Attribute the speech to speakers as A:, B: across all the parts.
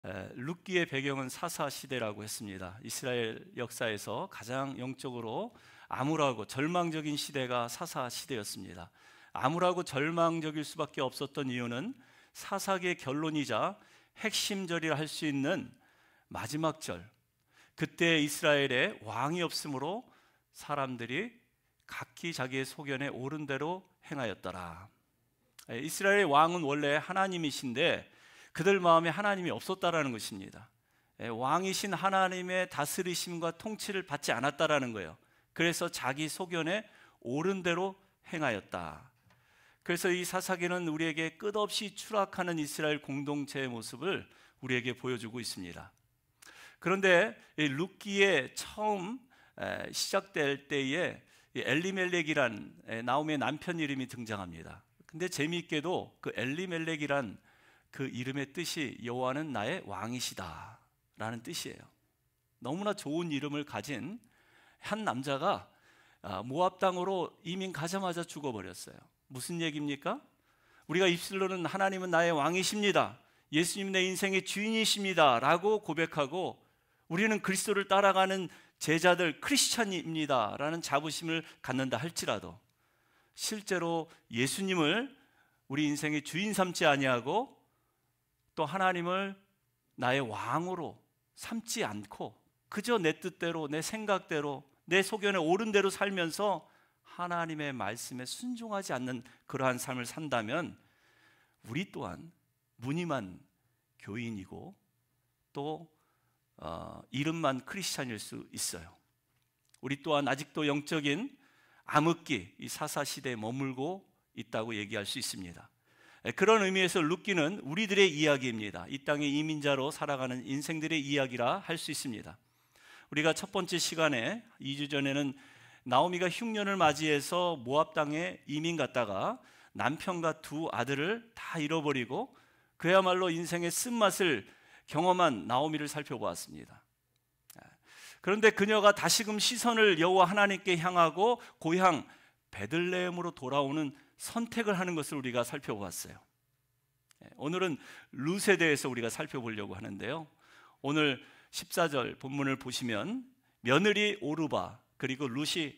A: 룻기의 배경은 사사 시대라고 했습니다. 이스라엘 역사에서 가장 영적으로 암울하고 절망적인 시대가 사사 시대였습니다. 암울하고 절망적일 수밖에 없었던 이유는 사사기의 결론이자 핵심절이라 할 수 있는 마지막 절, 그때 이스라엘에 왕이 없으므로 사람들이 각기 자기의 소견에 옳은 대로 행하였더라. 이스라엘의 왕은 원래 하나님이신데 그들 마음에 하나님이 없었다라는 것입니다. 왕이신 하나님의 다스리심과 통치를 받지 않았다라는 거예요. 그래서 자기 소견에 옳은 대로 행하였다. 그래서 이 사사기는 우리에게 끝없이 추락하는 이스라엘 공동체의 모습을 우리에게 보여주고 있습니다. 그런데 룻기에 처음 시작될 때에 엘리멜렉이란 나오미의 남편 이름이 등장합니다. 근데 재미있게도 그 엘리멜렉이란 그 이름의 뜻이 여호와는 나의 왕이시다 라는 뜻이에요. 너무나 좋은 이름을 가진 한 남자가 모압 땅으로 이민 가자마자 죽어버렸어요. 무슨 얘기입니까? 우리가 입술로는 하나님은 나의 왕이십니다, 예수님 내 인생의 주인이십니다 라고 고백하고 우리는 그리스도를 따라가는 제자들 크리스찬입니다 라는 자부심을 갖는다 할지라도 실제로 예수님을 우리 인생의 주인 삼지 아니하고 또 하나님을 나의 왕으로 삼지 않고 그저 내 뜻대로, 내 생각대로, 내 소견에 옳은 대로 살면서 하나님의 말씀에 순종하지 않는 그러한 삶을 산다면 우리 또한 무늬만 교인이고 또 이름만 크리스찬일 수 있어요. 우리 또한 아직도 영적인 암흑기, 이 사사시대에 머물고 있다고 얘기할 수 있습니다. 그런 의미에서 룻기는 우리들의 이야기입니다. 이 땅의 이민자로 살아가는 인생들의 이야기라 할 수 있습니다. 우리가 첫 번째 시간에 2주 전에는 나오미가 흉년을 맞이해서 모압 땅에 이민 갔다가 남편과 두 아들을 다 잃어버리고 그야말로 인생의 쓴맛을 경험한 나오미를 살펴보았습니다. 그런데 그녀가 다시금 시선을 여호와 하나님께 향하고 고향 베들레헴으로 돌아오는 선택을 하는 것을 우리가 살펴보았어요. 오늘은 룻에 대해서 우리가 살펴보려고 하는데요, 오늘 14절 본문을 보시면 며느리 오르바 그리고 룻이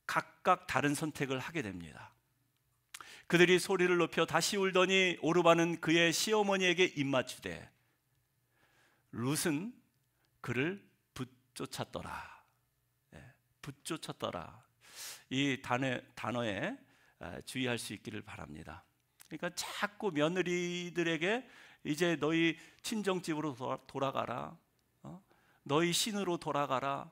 A: 각각 다른 선택을 하게 됩니다. 그들이 소리를 높여 다시 울더니 오르바는 그의 시어머니에게 입맞추되 룻은 그를 붙쫓았더라. 붙쫓았더라. 이 단어에 주의할 수 있기를 바랍니다. 그러니까 자꾸 며느리들에게 이제 너희 친정집으로 돌아가라, 너희 신으로 돌아가라,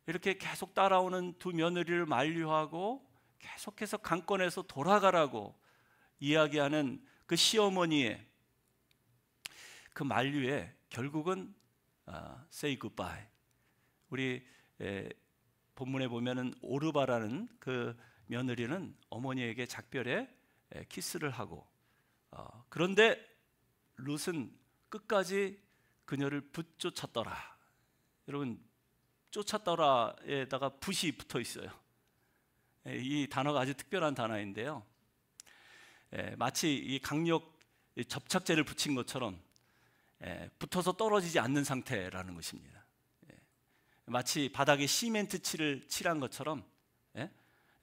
A: 이렇게 계속 따라오는 두 며느리를 만류하고 계속해서 강권해서 돌아가라고 이야기하는 그 시어머니의 그 만류에 결국은 say goodbye. 우리 본문에 보면은 오르바라는 그 며느리는 어머니에게 작별에 키스를 하고 그런데 룻은 끝까지 그녀를 붙쫓았더라. 여러분, 쫓았더라에다가 붓이 붙어 있어요. 이 단어가 아주 특별한 단어인데요, 마치 이 강력 접착제를 붙인 것처럼 붙어서 떨어지지 않는 상태라는 것입니다. 마치 바닥에 시멘트 칠을 칠한 것처럼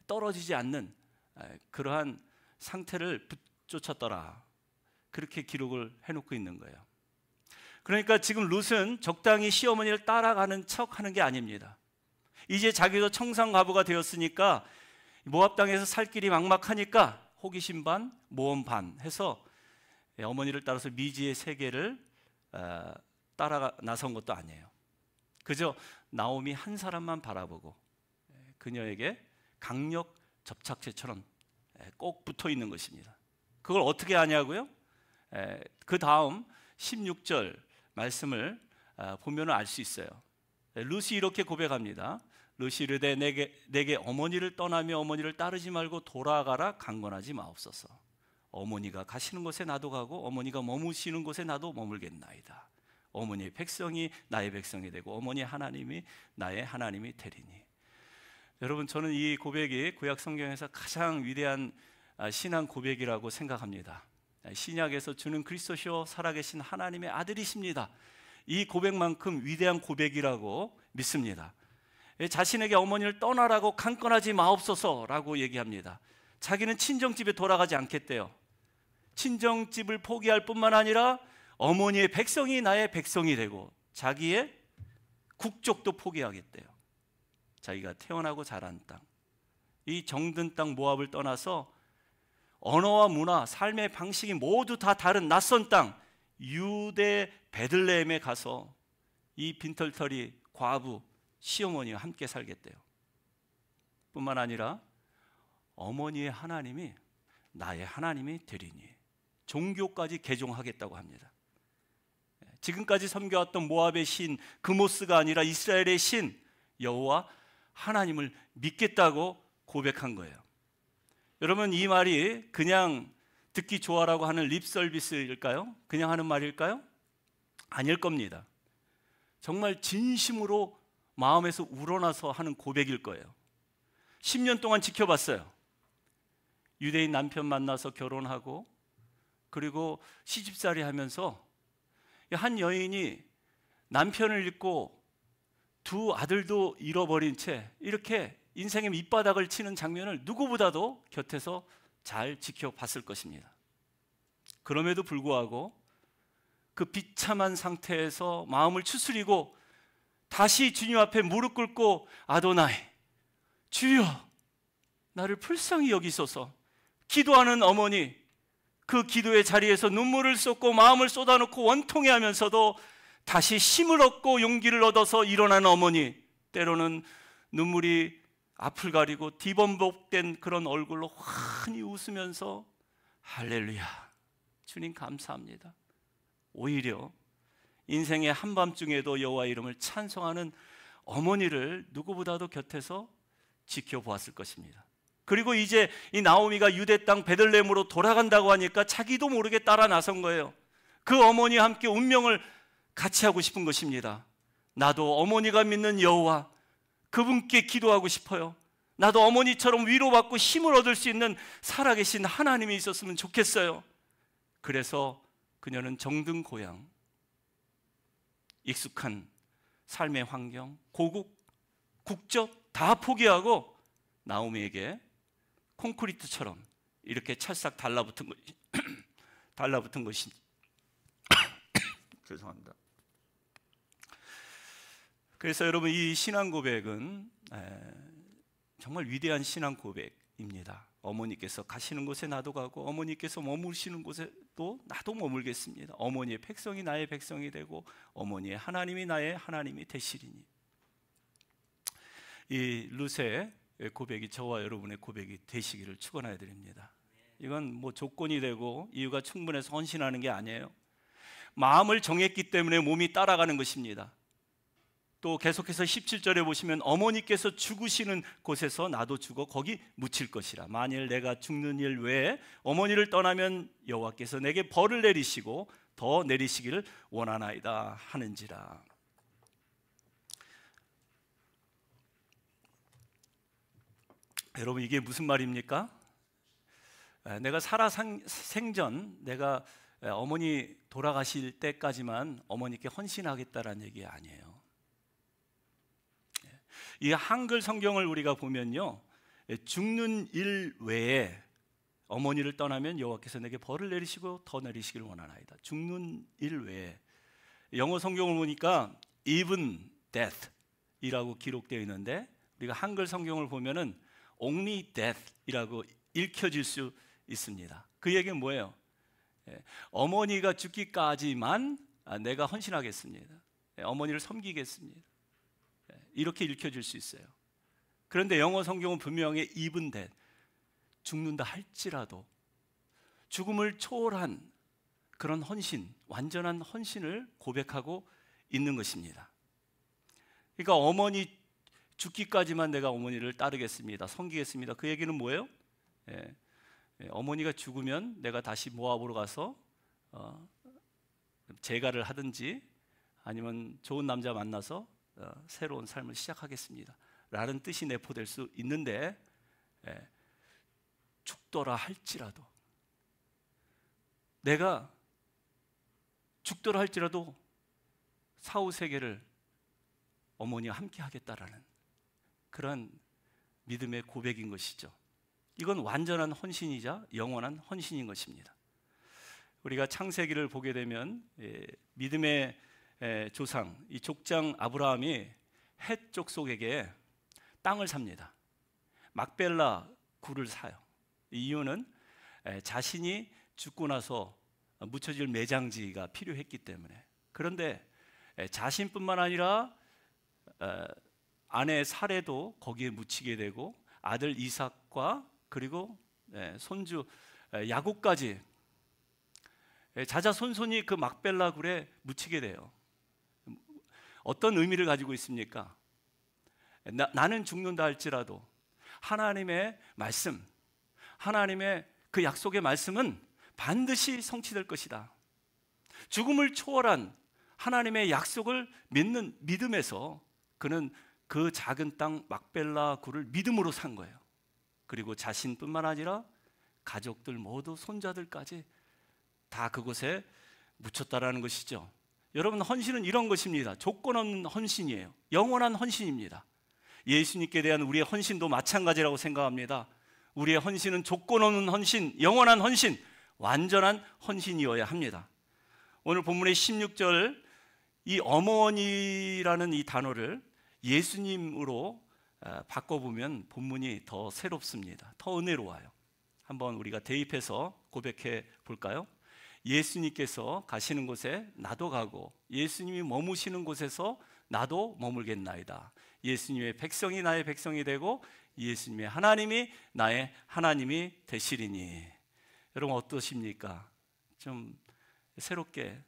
A: 떨어지지 않는 그러한 상태를 붙쫓았더라, 그렇게 기록을 해놓고 있는 거예요. 그러니까 지금 룻은 적당히 시어머니를 따라가는 척 하는 게 아닙니다. 이제 자기도 청산가부가 되었으니까 모압 땅에서 살 길이 막막하니까 호기심 반 모험 반 해서 어머니를 따라서 미지의 세계를 따라 나선 것도 아니에요. 그저 나오미 한 사람만 바라보고 그녀에게 강력 접착제처럼 꼭 붙어 있는 것입니다. 그걸 어떻게 하냐고요? 그 다음 16절 말씀을 보면 알 수 있어요. 룻이 이렇게 고백합니다. 룻이 이르되 내게 어머니를 떠나며 어머니를 따르지 말고 돌아가라 강권하지 마옵소서. 어머니가 가시는 곳에 나도 가고 어머니가 머무시는 곳에 나도 머물겠나이다. 어머니의 백성이 나의 백성이 되고 어머니의 하나님이 나의 하나님이 되리니. 여러분, 저는 이 고백이 구약 성경에서 가장 위대한 신앙 고백이라고 생각합니다. 신약에서 주는 그리스도시요 살아계신 하나님의 아들이십니다. 이 고백만큼 위대한 고백이라고 믿습니다. 자신에게 어머니를 떠나라고 강권하지 마옵소서라고 얘기합니다. 자기는 친정집에 돌아가지 않겠대요. 친정집을 포기할 뿐만 아니라 어머니의 백성이 나의 백성이 되고 자기의 국적도 포기하겠대요. 자기가 태어나고 자란 땅, 이 정든 땅 모압을 떠나서 언어와 문화, 삶의 방식이 모두 다 다른 낯선 땅 유대 베들레헴에 가서 이 빈털터리 과부 시어머니와 함께 살겠대요. 뿐만 아니라 어머니의 하나님이 나의 하나님이 되리니 종교까지 개종하겠다고 합니다. 지금까지 섬겨왔던 모압의 신 그모스가 아니라 이스라엘의 신 여호와 하나님을 믿겠다고 고백한 거예요. 여러분, 이 말이 그냥 듣기 좋아라고 하는 립 서비스일까요? 그냥 하는 말일까요? 아닐 겁니다. 정말 진심으로 마음에서 우러나서 하는 고백일 거예요. 10년 동안 지켜봤어요. 유대인 남편 만나서 결혼하고 그리고 시집살이 하면서 한 여인이 남편을 잃고 두 아들도 잃어버린 채 이렇게 인생의 밑바닥을 치는 장면을 누구보다도 곁에서 잘 지켜봤을 것입니다. 그럼에도 불구하고 그 비참한 상태에서 마음을 추스리고 다시 주님 앞에 무릎 꿇고 아도나이, 주여 나를 불쌍히 여기소서 기도하는 어머니, 그 기도의 자리에서 눈물을 쏟고 마음을 쏟아놓고 원통해하면서도 다시 힘을 얻고 용기를 얻어서 일어나는 어머니, 때로는 눈물이 앞을 가리고 뒤범벅된 그런 얼굴로 환히 웃으면서 할렐루야 주님 감사합니다, 오히려 인생의 한밤중에도 여호와 이름을 찬송하는 어머니를 누구보다도 곁에서 지켜보았을 것입니다. 그리고 이제 이 나오미가 유대 땅 베들레헴으로 돌아간다고 하니까 자기도 모르게 따라 나선 거예요. 그 어머니와 함께 운명을 같이 하고 싶은 것입니다. 나도 어머니가 믿는 여호와 그분께 기도하고 싶어요. 나도 어머니처럼 위로받고 힘을 얻을 수 있는 살아계신 하나님이 있었으면 좋겠어요. 그래서 그녀는 정든 고향, 익숙한 삶의 환경, 고국, 국적 다 포기하고 나오미에게 콘크리트처럼 이렇게 찰싹 달라붙은 것이 죄송합니다. 그래서 여러분, 이 신앙 고백은 정말 위대한 신앙 고백입니다. 어머니께서 가시는 곳에 나도 가고 어머니께서 머무르시는 곳에도 나도 머물겠습니다. 어머니의 백성이 나의 백성이 되고 어머니의 하나님이 나의 하나님이 되시리니. 이 룻의 고백이 저와 여러분의 고백이 되시기를 축원해 드립니다. 이건 뭐 조건이 되고 이유가 충분해서 헌신하는 게 아니에요. 마음을 정했기 때문에 몸이 따라가는 것입니다. 또 계속해서 17절에 보시면 어머니께서 죽으시는 곳에서 나도 죽어 거기 묻힐 것이라. 만일 내가 죽는 일 외에 어머니를 떠나면 여호와께서 내게 벌을 내리시고 더 내리시기를 원하나이다 하는지라. 여러분, 이게 무슨 말입니까? 내가 살아 생전 내가 어머니 돌아가실 때까지만 어머니께 헌신하겠다라는 얘기 아니에요. 이 한글 성경을 우리가 보면요, 죽는 일 외에 어머니를 떠나면 여호와께서 내게 벌을 내리시고 더 내리시기를 원하나이다. 죽는 일 외에. 영어 성경을 보니까 even death 이라고 기록되어 있는데 우리가 한글 성경을 보면은 only death 이라고 읽혀질 수 있습니다. 그 얘기는 뭐예요? 어머니가 죽기까지만 내가 헌신하겠습니다. 어머니를 섬기겠습니다. 이렇게 읽혀질 수 있어요. 그런데 영어 성경은 분명히 even death, 죽는다 할지라도 죽음을 초월한 그런 헌신, 완전한 헌신을 고백하고 있는 것입니다. 그러니까 어머니 죽기까지만 내가 어머니를 따르겠습니다, 섬기겠습니다. 그 얘기는 뭐예요? 어머니가 죽으면 내가 다시 모압으로 가서 재가를 하든지 아니면 좋은 남자 만나서 새로운 삶을 시작하겠습니다 라는 뜻이 내포될 수 있는데, 죽더라 할지라도 내가 죽더라 할지라도 사후세계를 어머니와 함께 하겠다라는 그런 믿음의 고백인 것이죠. 이건 완전한 헌신이자 영원한 헌신인 것입니다. 우리가 창세기를 보게 되면 믿음의 조상, 이 족장 아브라함이 헷 족속에게 땅을 삽니다. 막벨라 굴을 사요. 이 이유는 자신이 죽고 나서 묻혀질 매장지가 필요했기 때문에. 그런데 자신뿐만 아니라 아내 사레도 거기에 묻히게 되고 아들 이삭과 그리고 손주 야곱까지 자자손손이 그 막벨라 굴에 묻히게 돼요. 어떤 의미를 가지고 있습니까? 나는 죽는다 할지라도 하나님의 말씀, 하나님의 그 약속의 말씀은 반드시 성취될 것이다. 죽음을 초월한 하나님의 약속을 믿는 믿음에서 그는 그 작은 땅 막벨라 굴을 믿음으로 산 거예요. 그리고 자신뿐만 아니라 가족들 모두 손자들까지 다 그곳에 묻혔다라는 것이죠. 여러분, 헌신은 이런 것입니다. 조건 없는 헌신이에요. 영원한 헌신입니다. 예수님께 대한 우리의 헌신도 마찬가지라고 생각합니다. 우리의 헌신은 조건 없는 헌신, 영원한 헌신, 완전한 헌신이어야 합니다. 오늘 본문의 16절, 이 어머니라는 이 단어를 예수님으로 바꿔보면 본문이 더 새롭습니다. 더 은혜로워요. 한번 우리가 대입해서 고백해 볼까요? 예수님께서 가시는 곳에 나도 가고 예수님이 머무시는 곳에서 나도 머물겠나이다. 예수님의 백성이 나의 백성이 되고 예수님의 하나님이 나의 하나님이 되시리니. 여러분 어떠십니까? 좀 새롭게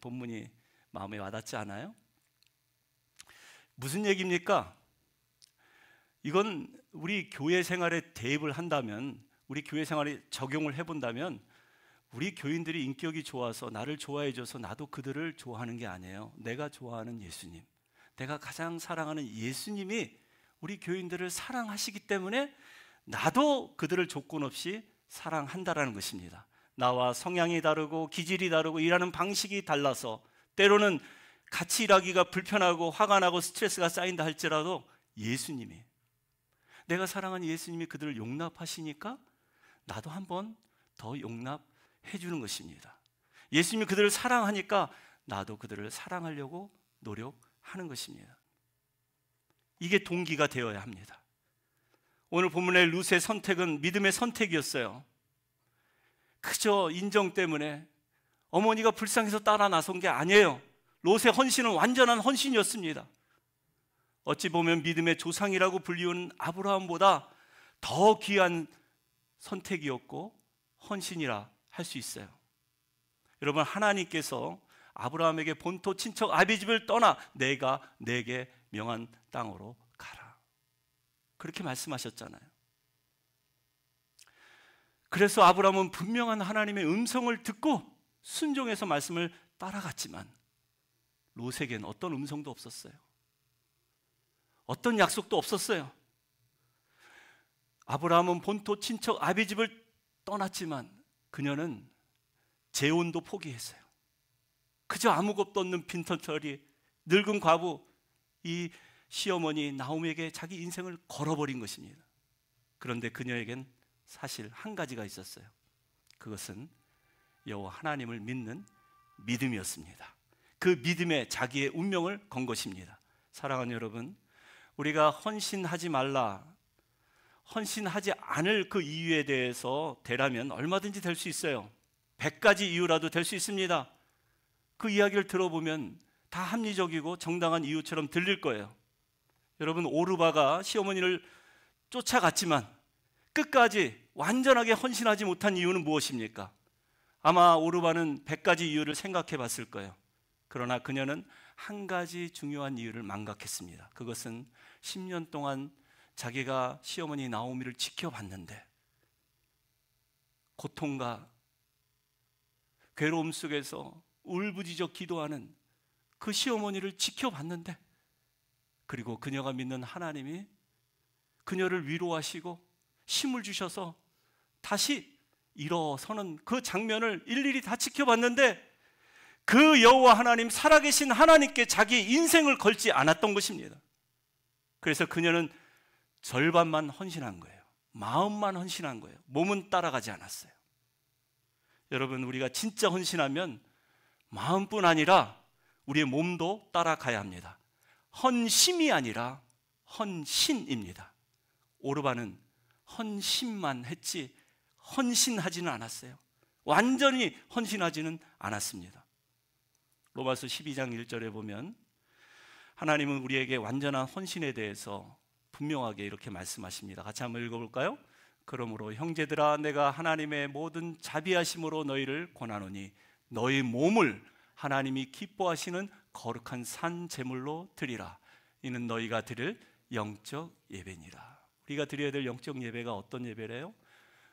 A: 본문이 마음에 와닿지 않아요? 무슨 얘기입니까? 이건 우리 교회 생활에 대입을 한다면, 우리 교회 생활에 적용을 해본다면 우리 교인들이 인격이 좋아서 나를 좋아해줘서 나도 그들을 좋아하는 게 아니에요. 내가 좋아하는 예수님, 내가 가장 사랑하는 예수님이 우리 교인들을 사랑하시기 때문에 나도 그들을 조건 없이 사랑한다라는 것입니다. 나와 성향이 다르고 기질이 다르고 일하는 방식이 달라서 때로는 같이 일하기가 불편하고 화가 나고 스트레스가 쌓인다 할지라도 예수님이, 내가 사랑하는 예수님이 그들을 용납하시니까 나도 한번 더 용납해 주는 것입니다. 예수님이 그들을 사랑하니까 나도 그들을 사랑하려고 노력하는 것입니다. 이게 동기가 되어야 합니다. 오늘 본문의 룻의 선택은 믿음의 선택이었어요. 그저 인정 때문에 어머니가 불쌍해서 따라 나선 게 아니에요. 롯의 헌신은 완전한 헌신이었습니다. 어찌 보면 믿음의 조상이라고 불리우는 아브라함보다 더 귀한 선택이었고 헌신이라 할 수 있어요. 여러분, 하나님께서 아브라함에게 본토 친척 아비 집을 떠나 내가 내게 명한 땅으로 가라, 그렇게 말씀하셨잖아요. 그래서 아브라함은 분명한 하나님의 음성을 듣고 순종해서 말씀을 따라갔지만 롯에게는 어떤 음성도 없었어요. 어떤 약속도 없었어요. 아브라함은 본토 친척 아비 집을 떠났지만 그녀는 재혼도 포기했어요. 그저 아무것도 없는 빈털터리 늙은 과부 이 시어머니 나오미에게 자기 인생을 걸어버린 것입니다. 그런데 그녀에겐 사실 한 가지가 있었어요. 그것은 여호와 하나님을 믿는 믿음이었습니다. 그 믿음에 자기의 운명을 건 것입니다. 사랑하는 여러분, 우리가 헌신하지 말라, 헌신하지 않을 그 이유에 대해서 대라면 얼마든지 될 수 있어요. 100가지 이유라도 될 수 있습니다. 그 이야기를 들어보면 다 합리적이고 정당한 이유처럼 들릴 거예요. 여러분, 오르바가 시어머니를 쫓아갔지만 끝까지 완전하게 헌신하지 못한 이유는 무엇입니까? 아마 오르바는 100가지 이유를 생각해 봤을 거예요. 그러나 그녀는 한 가지 중요한 이유를 망각했습니다. 그것은 10년 동안 자기가 시어머니 나오미를 지켜봤는데 고통과 괴로움 속에서 울부짖어 기도하는 그 시어머니를 지켜봤는데, 그리고 그녀가 믿는 하나님이 그녀를 위로하시고 힘을 주셔서 다시 일어서는 그 장면을 일일이 다 지켜봤는데 그 여호와 하나님, 살아계신 하나님께 자기 인생을 걸지 않았던 것입니다. 그래서 그녀는 절반만 헌신한 거예요. 마음만 헌신한 거예요. 몸은 따라가지 않았어요. 여러분, 우리가 진짜 헌신하면 마음뿐 아니라 우리의 몸도 따라가야 합니다. 헌심이 아니라 헌신입니다. 오르반은 헌신만 했지 헌신하지는 않았어요. 완전히 헌신하지는 않았습니다. 로마서 12장 1절에 보면 하나님은 우리에게 완전한 헌신에 대해서 분명하게 이렇게 말씀하십니다. 같이 한번 읽어볼까요? 그러므로 형제들아, 내가 하나님의 모든 자비하심으로 너희를 권하노니 너희 몸을 하나님이 기뻐하시는 거룩한 산 제물로 드리라. 이는 너희가 드릴 영적 예배니라. 우리가 드려야 될 영적 예배가 어떤 예배래요?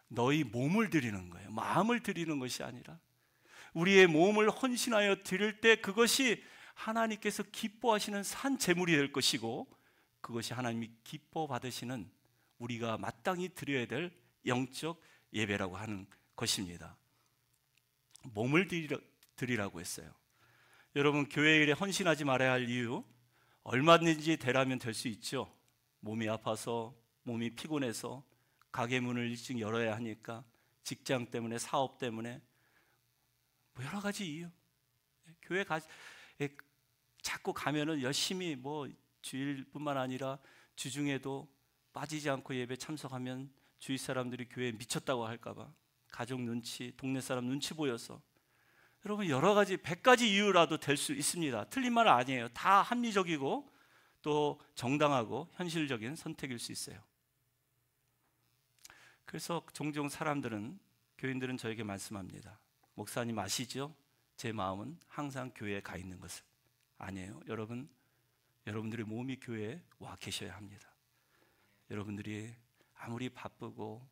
A: 너희 몸을 드리는 거예요. 마음을 드리는 것이 아니라 우리의 몸을 헌신하여 드릴 때 그것이 하나님께서 기뻐하시는 산 제물이 될 것이고, 그것이 하나님이 기뻐 받으시는 우리가 마땅히 드려야 될 영적 예배라고 하는 것입니다. 몸을 드리라고 했어요. 여러분, 교회 일에 헌신하지 말아야 할 이유, 얼마든지 되라면 될 수 있죠. 몸이 아파서, 몸이 피곤해서, 가게 문을 일찍 열어야 하니까, 직장 때문에, 사업 때문에, 뭐 여러 가지 이유. 교회 자꾸 가면은 열심히 주일뿐만 아니라 주중에도 빠지지 않고 예배 참석하면 주위 사람들이 교회에 미쳤다고 할까봐, 가족 눈치, 동네 사람 눈치 보여서, 여러분 여러 가지 100가지 이유라도 될 수 있습니다. 틀린 말 아니에요. 다 합리적이고 또 정당하고 현실적인 선택일 수 있어요. 그래서 종종 교인들은 저에게 말씀합니다. 목사님 아시죠? 제 마음은 항상 교회에 가 있는 것을. 아니에요. 여러분들의 몸이 교회에 와 계셔야 합니다. 여러분들이 아무리 바쁘고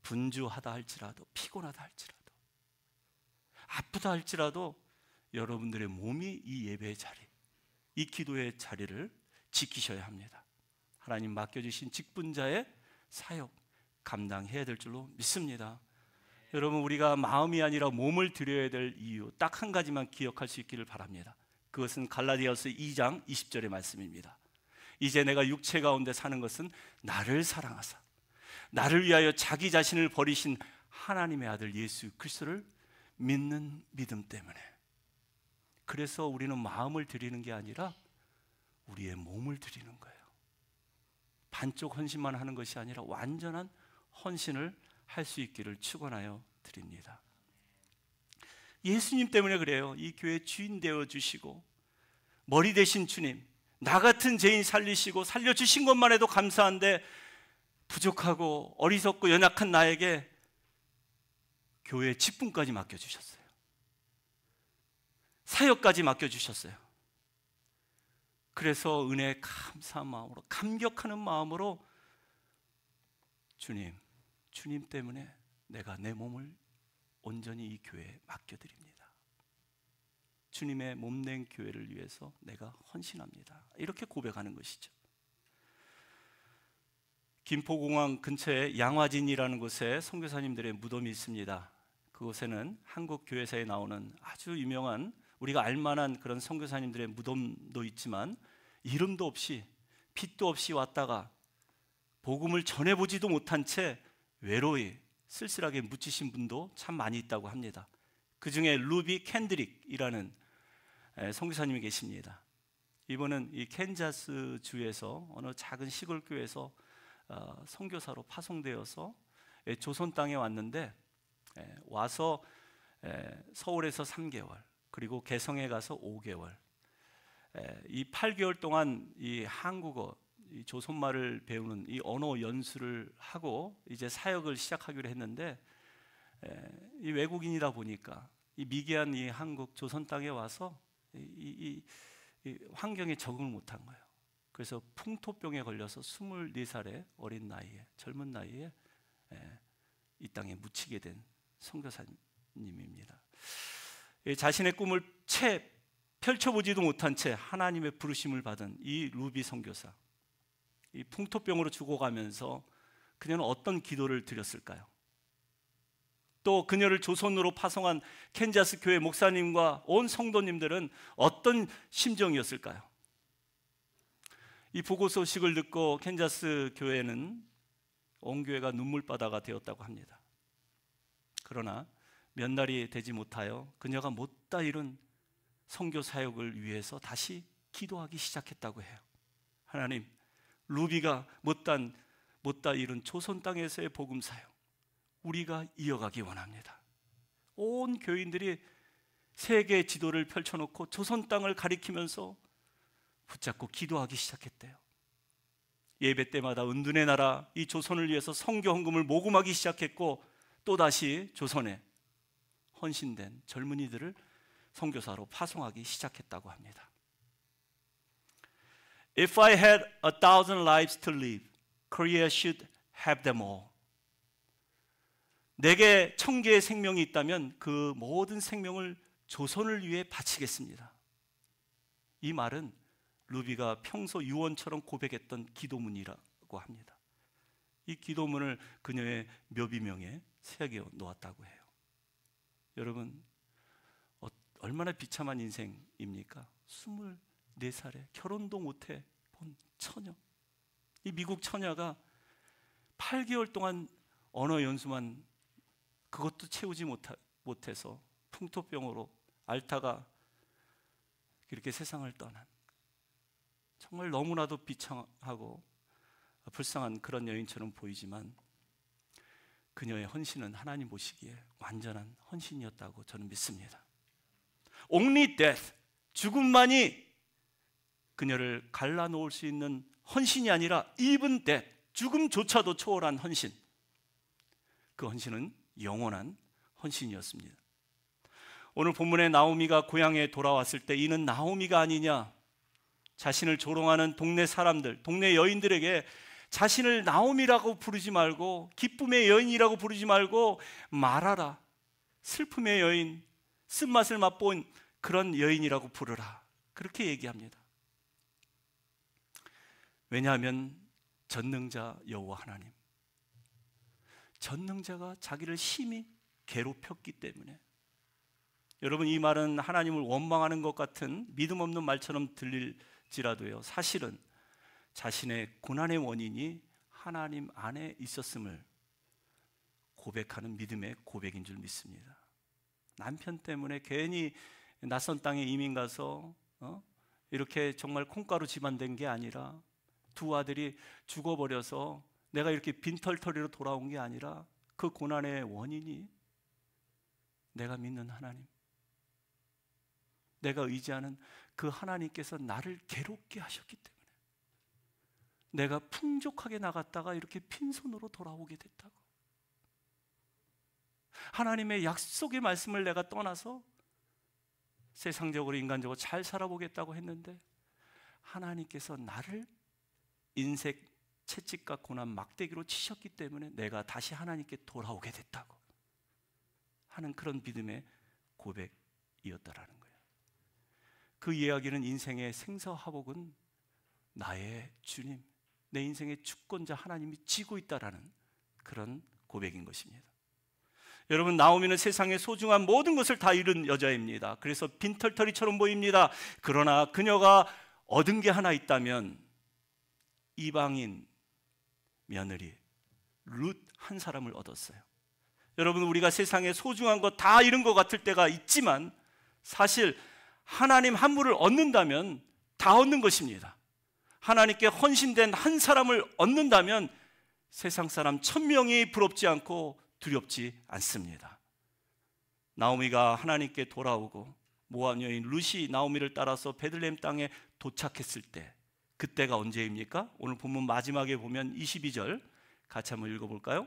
A: 분주하다 할지라도, 피곤하다 할지라도, 아프다 할지라도 여러분들의 몸이 이 예배의 자리, 이 기도의 자리를 지키셔야 합니다. 하나님 맡겨주신 직분자의 사역 감당해야 될 줄로 믿습니다. 여러분, 우리가 마음이 아니라 몸을 드려야 될 이유 딱 한 가지만 기억할 수 있기를 바랍니다. 그것은 갈라디아서 2장 20절의 말씀입니다. 이제 내가 육체 가운데 사는 것은 나를 사랑하사 나를 위하여 자기 자신을 버리신 하나님의 아들 예수 그리스도를 믿는 믿음 때문에. 그래서 우리는 마음을 드리는 게 아니라 우리의 몸을 드리는 거예요. 반쪽 헌신만 하는 것이 아니라 완전한 헌신을 할 수 있기를 축원하여 드립니다. 예수님 때문에 그래요. 이 교회 주인 되어 주시고 머리 되신 주님, 나 같은 죄인 살리시고 살려주신 것만 해도 감사한데 부족하고 어리석고 연약한 나에게 교회 직분까지 맡겨주셨어요. 사역까지 맡겨주셨어요. 그래서 은혜에 감사한 마음으로, 감격하는 마음으로 주님 때문에 내가 내 몸을 온전히 이 교회에 맡겨드립니다. 주님의 몸된 교회를 위해서 내가 헌신합니다. 이렇게 고백하는 것이죠. 김포공항 근처에 양화진이라는 곳에 선교사님들의 무덤이 있습니다. 그곳에는 한국 교회사에 나오는 아주 유명한, 우리가 알만한 그런 선교사님들의 무덤도 있지만 이름도 없이 빛도 없이 왔다가 복음을 전해보지도 못한 채 외로이 쓸쓸하게 묻히신 분도 참 많이 있다고 합니다. 그 중에 루비 캔드릭이라는 선교사님이 계십니다. 이분은 이 캔자스 주에서 어느 작은 시골 교회에서 선교사로 파송되어서 조선 땅에 왔는데, 와서 서울에서 3개월, 그리고 개성에 가서 5개월, 이 8개월 동안 이 한국어, 이 조선말을 배우는 이 언어 연수를 하고 이제 사역을 시작하기로 했는데, 이 외국인이다 보니까 이 미개한 이 한국 조선 땅에 와서 이 환경에 적응을 못한 거예요. 그래서 풍토병에 걸려서 24살의 어린 나이에, 젊은 나이에 이 땅에 묻히게 된 선교사님입니다. 자신의 꿈을 채 펼쳐보지도 못한 채 하나님의 부르심을 받은 이 루비 선교사, 이 풍토병으로 죽어가면서 그녀는 어떤 기도를 드렸을까요? 또 그녀를 조선으로 파송한 캔자스 교회 목사님과 온 성도님들은 어떤 심정이었을까요? 이 보고 소식을 듣고 캔자스 교회는 온 교회가 눈물바다가 되었다고 합니다. 그러나 몇 달이 되지 못하여 그녀가 못다 이룬 선교 사역을 위해서 다시 기도하기 시작했다고 해요. 하나님, 루비가 못다 이룬 조선 땅에서의 복음 사역 우리가 이어가기 원합니다. 온 교인들이 세계 지도를 펼쳐놓고 조선 땅을 가리키면서 붙잡고 기도하기 시작했대요. 예배 때마다 은둔의 나라 이 조선을 위해서 선교 헌금을 모금하기 시작했고, 또다시 조선에 헌신된 젊은이들을 선교사로 파송하기 시작했다고 합니다. If I had 1,000 lives to live, Korea should have them all. 내게 1,000개의 생명이 있다면 그 모든 생명을 조선을 위해 바치겠습니다. 이 말은 루비가 평소 유언처럼 고백했던 기도문이라고 합니다. 이 기도문을 그녀의 묘비명에 새겨 놓았다고 해요. 여러분, 얼마나 비참한 인생입니까? 24살에 결혼도 못해 본 처녀. 이 미국 처녀가 8개월 동안 언어 연수만 그것도 채우지 못해서 풍토병으로 앓다가 이렇게 세상을 떠난, 정말 너무나도 비참하고 불쌍한 그런 여인처럼 보이지만 그녀의 헌신은 하나님 보시기에 완전한 헌신이었다고 저는 믿습니다. Only death, 죽음만이 그녀를 갈라놓을 수 있는 헌신이 아니라 even death, 죽음조차도 초월한 헌신. 그 헌신은 영원한 헌신이었습니다. 오늘 본문에 나오미가 고향에 돌아왔을 때 이는 나오미가 아니냐, 자신을 조롱하는 동네 사람들, 동네 여인들에게 자신을 나오미라고 부르지 말고 기쁨의 여인이라고 부르지 말고 말하라, 슬픔의 여인, 쓴맛을 맛본 그런 여인이라고 부르라, 그렇게 얘기합니다. 왜냐하면 전능자 여호와 하나님, 전능자가 자기를 심히 괴롭혔기 때문에. 여러분, 이 말은 하나님을 원망하는 것 같은 믿음 없는 말처럼 들릴지라도요, 사실은 자신의 고난의 원인이 하나님 안에 있었음을 고백하는 믿음의 고백인 줄 믿습니다. 남편 때문에 괜히 낯선 땅에 이민 가서 이렇게 정말 콩가루 집안 된 게 아니라, 두 아들이 죽어버려서 내가 이렇게 빈털터리로 돌아온 게 아니라 그 고난의 원인이 내가 믿는 하나님, 내가 의지하는 그 하나님께서 나를 괴롭게 하셨기 때문에 내가 풍족하게 나갔다가 이렇게 빈손으로 돌아오게 됐다고. 하나님의 약속의 말씀을 내가 떠나서 세상적으로 인간적으로 잘 살아보겠다고 했는데 하나님께서 나를 인생 채찍과 고난 막대기로 치셨기 때문에 내가 다시 하나님께 돌아오게 됐다고 하는 그런 믿음의 고백이었다라는 거예요. 그 이야기는 인생의 생사화복은 나의 주님, 내 인생의 주권자 하나님이 지고 있다라는 그런 고백인 것입니다. 여러분, 나오미는 세상의 소중한 모든 것을 다 잃은 여자입니다. 그래서 빈털터리처럼 보입니다. 그러나 그녀가 얻은 게 하나 있다면 이방인 며느리 룻 한 사람을 얻었어요. 여러분, 우리가 세상에 소중한 것 다 잃은 것 같을 때가 있지만 사실 하나님 한 분을 얻는다면 다 얻는 것입니다. 하나님께 헌신된 한 사람을 얻는다면 세상 사람 1,000명이 부럽지 않고 두렵지 않습니다. 나오미가 하나님께 돌아오고 모압 여인 룻이 나오미를 따라서 베들레헴 땅에 도착했을 때, 그때가 언제입니까? 오늘 본문 마지막에 보면 22절 같이 한번 읽어볼까요?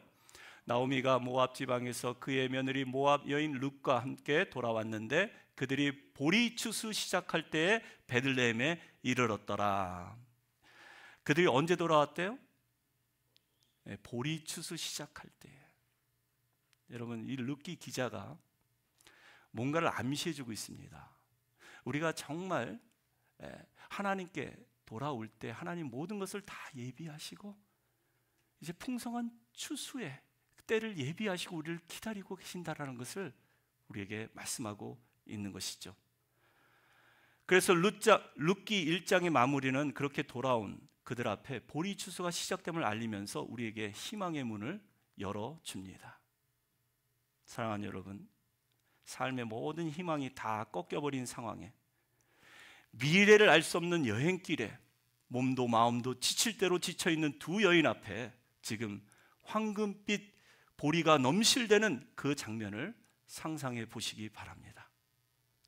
A: 나오미가 모압 지방에서 그의 며느리 모압 여인 룻과 함께 돌아왔는데 그들이 보리 추수 시작할 때에 베들레헴에 이르렀더라. 그들이 언제 돌아왔대요? 보리 추수 시작할 때. 여러분, 이 룻기 기자가 뭔가를 암시해주고 있습니다. 우리가 정말 하나님께 돌아올 때 하나님 모든 것을 다 예비하시고 이제 풍성한 추수에 때를 예비하시고 우리를 기다리고 계신다라는 것을 우리에게 말씀하고 있는 것이죠. 그래서 룻기 1장의 마무리는 그렇게 돌아온 그들 앞에 보리 추수가 시작됨을 알리면서 우리에게 희망의 문을 열어줍니다. 사랑하는 여러분, 삶의 모든 희망이 다 꺾여버린 상황에, 미래를 알 수 없는 여행길에 몸도 마음도 지칠 대로 지쳐있는 두 여인 앞에 지금 황금빛 보리가 넘실대는 그 장면을 상상해 보시기 바랍니다.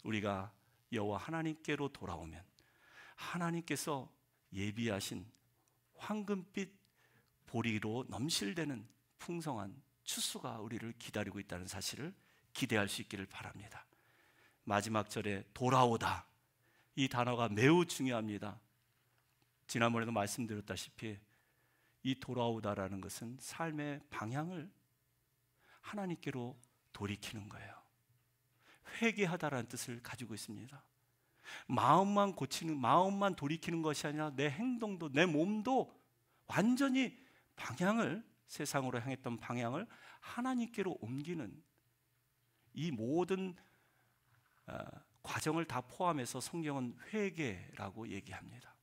A: 우리가 여호와 하나님께로 돌아오면 하나님께서 예비하신 황금빛 보리로 넘실대는 풍성한 추수가 우리를 기다리고 있다는 사실을 기대할 수 있기를 바랍니다. 마지막 절에 돌아오다, 이 단어가 매우 중요합니다. 지난번에도 말씀드렸다시피 이 돌아오다라는 것은 삶의 방향을 하나님께로 돌이키는 거예요. 회개하다라는 뜻을 가지고 있습니다. 마음만 고치는, 마음만 돌이키는 것이 아니라 내 행동도, 내 몸도 완전히 방향을, 세상으로 향했던 방향을 하나님께로 옮기는 이 모든 과정을 다 포함해서 성경은 회개라고 얘기합니다.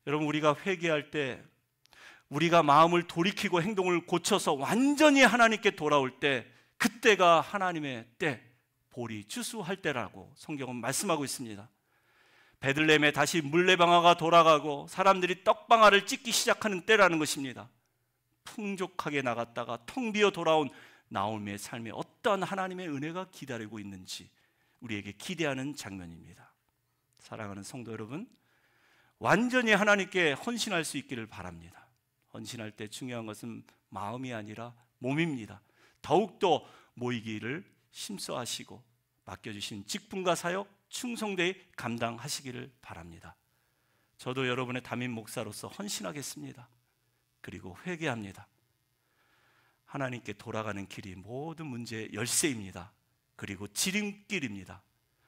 A: 여러분, 우리가 회개할 때, 우리가 마음을 돌이키고 행동을 고쳐서 완전히 하나님께 돌아올 때, 그때가 하나님의 때, 보리 추수할 때라고 성경은 말씀하고 있습니다. 베들레헴에 다시 물레방아가 돌아가고 사람들이 떡방아를 찢기 시작하는 때라는 것입니다. 풍족하게 나갔다가 텅 비어 돌아온 나오미의 삶에 어떠한 하나님의 은혜가 기다리고 있는지 우리에게 기대하는 장면입니다. 사랑하는 성도 여러분, 완전히 하나님께 헌신할 수 있기를 바랍니다. 헌신할 때 중요한 것은 마음이 아니라 몸입니다. 더욱더 모이기를 힘써하시고 맡겨주신 직분과 사역 충성되이 감당하시기를 바랍니다. 저도 여러분의 담임 목사로서 헌신하겠습니다. 그리고 회개합니다. 하나님께 돌아가는 길이 모든 문제의 열쇠입니다. 그리고 지름길입니다.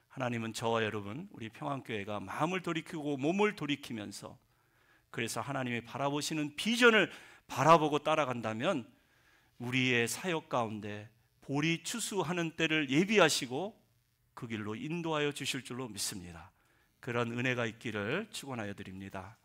A: 하나님은 저와 여러분, 우리 평안교회가 마음을 돌이키고 몸을 돌이키면서, 그래서 하나님이 바라보시는 비전을 바라보고 따라간다면 우리의 사역 가운데 보리 추수하는 때를 예비하시고 그 길로 인도하여 주실 줄로 믿습니다. 그런 은혜가 있기를 축원하여 드립니다.